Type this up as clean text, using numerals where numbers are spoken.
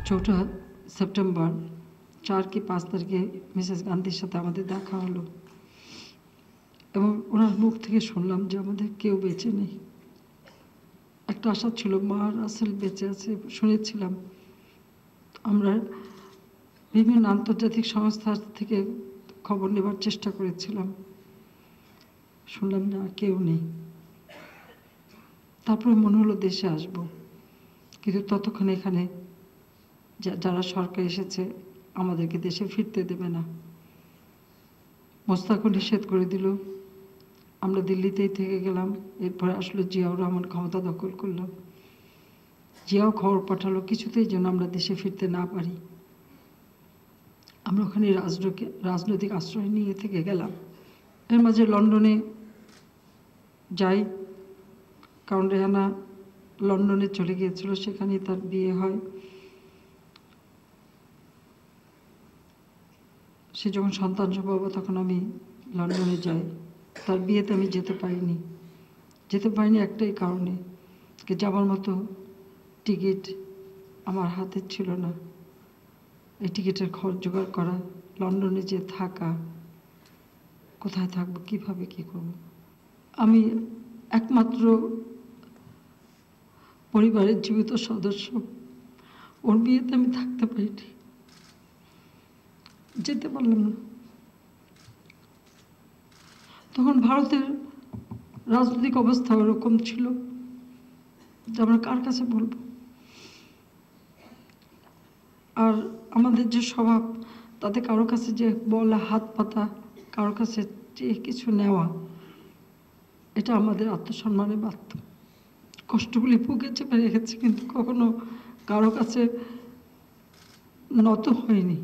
চৌঠা সেপ্টেম্বর 4 কি 5 তারিখে মিসেস গান্ধীর সাথে আমাদের দেখা হলো এবং ওনার মুখ থেকে শুনলাম যে আমাদের কেউ বেঁচে নেই। একটা আশা ছিল মা রাসেল বেঁচে আছে শুনেছিলাম। আমরা বিভিন্ন আন্তর্জাতিক সংস্থা থেকে খবর নেবার চেষ্টা করেছিলাম, শুনলাম না কেউ নেই। তারপরে মনে হলো দেশে আসব, কিন্তু ততক্ষণ এখানে যারা সরকার এসেছে আমাদেরকে দেশে ফিরতে দেবে না। মোস্তাকও নিষেধ করে দিল। আমরা দিল্লিতেই থেকে গেলাম। এরপরে আসলে জিয়াউর রহমান ক্ষমতা দখল করলাম। জিয়াও খবর পাঠালো কিছুতেই যেন আমরা দেশে ফিরতে না পারি। আমরা ওখানে রাজনৈতিক আশ্রয় নিয়ে থেকে গেলাম। এর মাঝে লন্ডনে যাই, কারণ রেহানা লন্ডনে চলে গিয়েছিল, সেখানেই তার বিয়ে হয়। সে যখন সন্তান পাবো তখন আমি লন্ডনে যাই। তার বিয়েতে আমি যেতে পারিনি একটাই কারণে, যাবার মতো টিকিট আমার হাতে ছিল না। এই টিকিটের খরচ জোগাড় করা, লন্ডনে যে থাকা, কোথায় থাকবো, কিভাবে কি করব। আমি একমাত্র পরিবারের জীবিত সদস্য, ওর বিয়েতে আমি থাকতে পারিনি, যেতে পারলাম না। তখন ভারতের রাজনৈতিক অবস্থা ওরকম ছিল যে আমরা কার কাছে বলবো। আর আমাদের যে স্বভাব, তাতে কারো কাছে যে বলা, হাত পাতা, কারো কাছে যে কিছু নেওয়া, এটা আমাদের আত্মসম্মানে বাধ্য। কষ্টগুলি বুকে চেপে রেখেছে, কিন্তু কখনো কারো কাছে নত হয়নি।